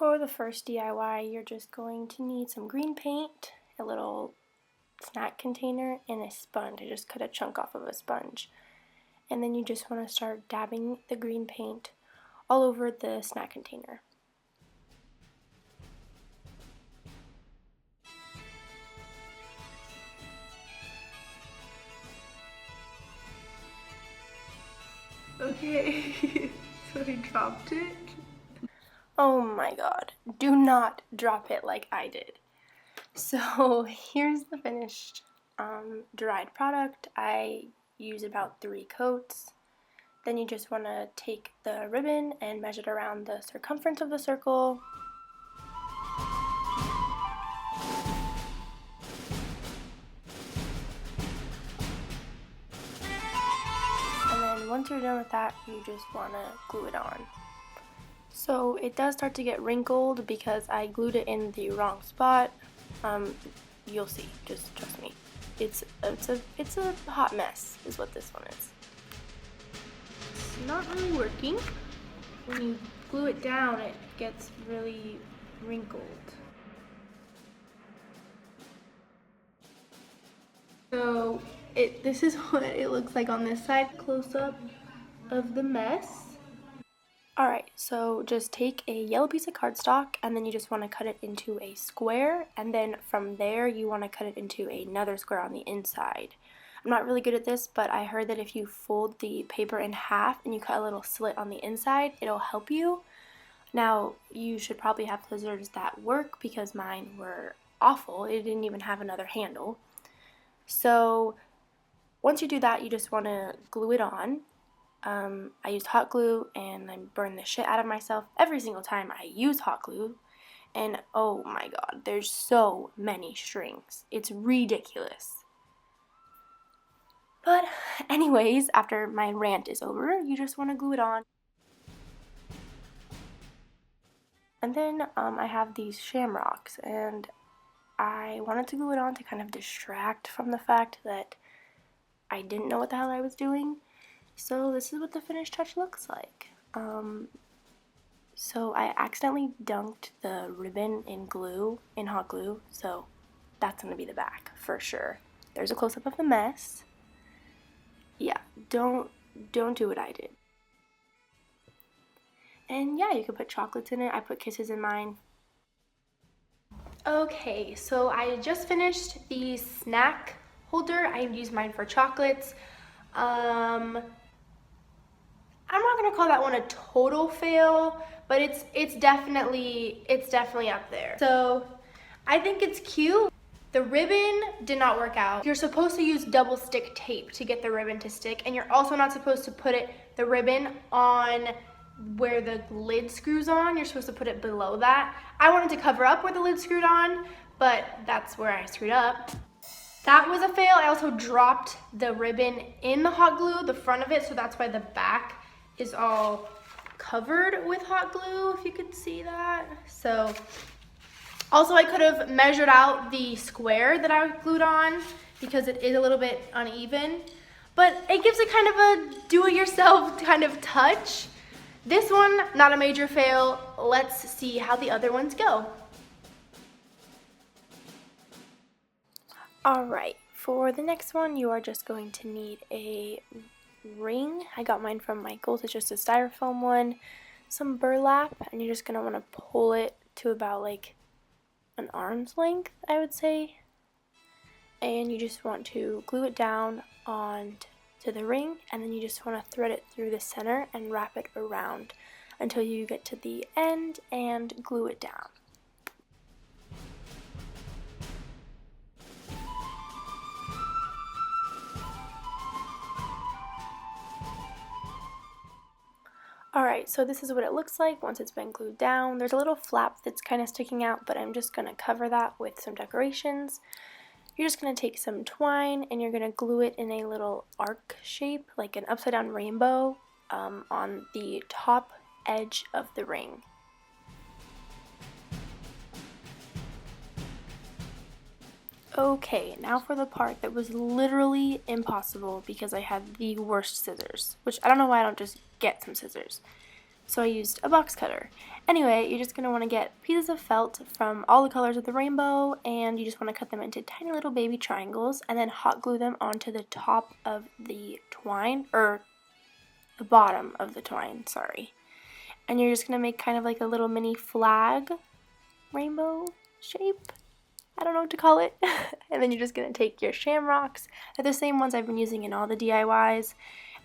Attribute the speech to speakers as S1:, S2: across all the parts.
S1: For the first DIY, you're just going to need some green paint, a little snack container, and a sponge. I just cut a chunk off of a sponge. And then you just want to start dabbing the green paint all over the snack container.
S2: Okay, so I dropped it.
S1: Oh my god, do not drop it like I did. So here's the finished dried product. I use about 3 coats. Then you just want to take the ribbon and measure it around the circumference of the circle. And then once you're done with that, you just want to glue it on. So it does start to get wrinkled because I glued it in the wrong spot. You'll see, just trust me. It's a hot mess is what this one is. It's not really working. When you glue it down, it gets really wrinkled. So this is what it looks like on this side, close up of the mess. Alright, so just take a yellow piece of cardstock and then you just want to cut it into a square, and then from there you want to cut it into another square on the inside. I'm not really good at this, but I heard that if you fold the paper in half and you cut a little slit on the inside, it'll help you. Now, you should probably have scissors that work because mine were awful. It didn't even have another handle. So once you do that, you just want to glue it on. I used hot glue and I burn the shit out of myself every single time I use hot glue. And oh my god, there's so many strings. It's ridiculous. But anyways, after my rant is over, you just want to glue it on. And then I have these shamrocks, and I wanted to glue it on to kind of distract from the fact that I didn't know what the hell I was doing. So this is what the finished touch looks like. So I accidentally dunked the ribbon in hot glue, so that's gonna be the back for sure. There's a close-up of the mess. Yeah, don't do what I did. And yeah, you could put chocolates in it. I put kisses in mine. Okay, so I just finished the snack holder. I used mine for chocolates. I'm not gonna call that one a total fail, but it's definitely up there. So I think it's cute. The ribbon did not work out. You're supposed to use double stick tape to get the ribbon to stick, and you're also not supposed to put the ribbon on where the lid screws on. You're supposed to put it below that. I wanted to cover up where the lid screwed on, but that's where I screwed up. That was a fail. I also dropped the ribbon in the hot glue, the front of it, so that's why the back is all covered with hot glue, if you could see that. So also I could have measured out the square that I glued on because it is a little bit uneven, but it gives it kind of a do-it-yourself kind of touch. This one, not a major fail. Let's see how the other ones go. Alright, for the next one, you are just going to need a ring. I got mine from Michael's. It's just a styrofoam one, some burlap, and you're just going to want to pull it to about like an arm's length, I would say. And you just want to glue it down onto the ring, and then you just want to thread it through the center and wrap it around until you get to the end and glue it down. Alright, so this is what it looks like once it's been glued down. There's a little flap that's kind of sticking out, but I'm just going to cover that with some decorations. You're just going to take some twine and you're going to glue it in a little arc shape, like an upside down rainbow, on the top edge of the ring. Okay, now for the part that was literally impossible because I had the worst scissors, which I don't know why I don't just get some scissors. so I used a box cutter. Anyway, you're just going to want to get pieces of felt from all the colors of the rainbow, and you just want to cut them into tiny little baby triangles and then hot glue them onto the top of the twine, or the bottom of the twine, sorry. And you're just going to make kind of like a little mini flag rainbow shape. I don't know what to call it. And then you're just going to take your shamrocks. They're the same ones I've been using in all the DIYs.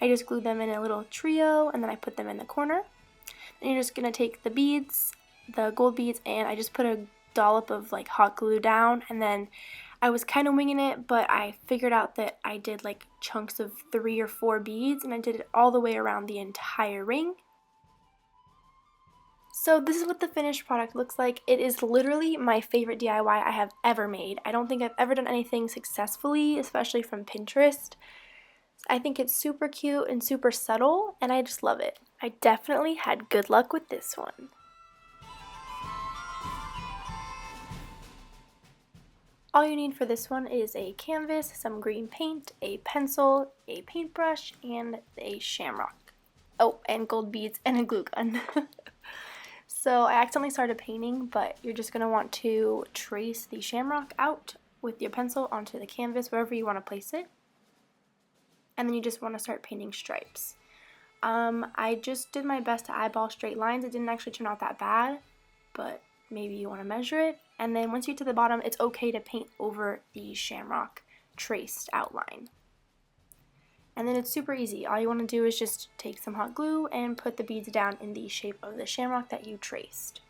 S1: I just glued them in a little trio, and then I put them in the corner. Then you're just going to take the beads, the gold beads, and I just put a dollop of like hot glue down, and then I was kind of winging it, but I figured out that I did like chunks of 3 or 4 beads, and I did it all the way around the entire ring. So this is what the finished product looks like. It is literally my favorite DIY I have ever made. I don't think I've ever done anything successfully, especially from Pinterest. I think it's super cute and super subtle, and I just love it. I definitely had good luck with this one. All you need for this one is a canvas, some green paint, a pencil, a paintbrush, and a shamrock. Oh, and gold beads and a glue gun. So I accidentally started painting, but you're just going to want to trace the shamrock out with your pencil onto the canvas, wherever you want to place it. And then you just want to start painting stripes. I just did my best to eyeball straight lines. It didn't actually turn out that bad, but maybe you want to measure it. And then once you get to the bottom, it's okay to paint over the shamrock traced outline. And then it's super easy. All you want to do is just take some hot glue and put the beads down in the shape of the shamrock that you traced.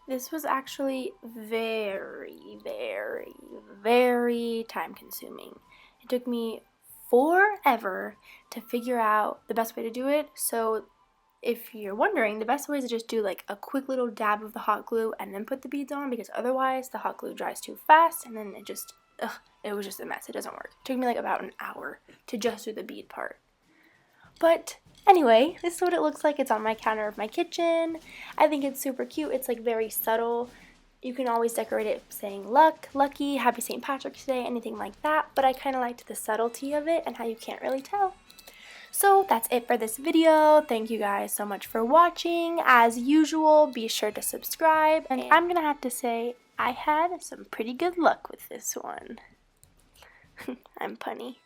S1: This was actually very, very, very time consuming. It took me forever to figure out the best way to do it. So if you're wondering, the best way is to just do like a quick little dab of the hot glue and then put the beads on, because otherwise the hot glue dries too fast and then it was just a mess. It doesn't work. It took me like about an hour to just do the bead part. But anyway, this is what it looks like. It's on my counter of my kitchen. I think it's super cute. It's like very subtle. You can always decorate it saying luck, lucky, happy St. Patrick's Day, anything like that. But I kind of liked the subtlety of it and how you can't really tell. So that's it for this video. Thank you guys so much for watching. As usual, be sure to subscribe. And I'm going to have to say, I had some pretty good luck with this one. I'm punny.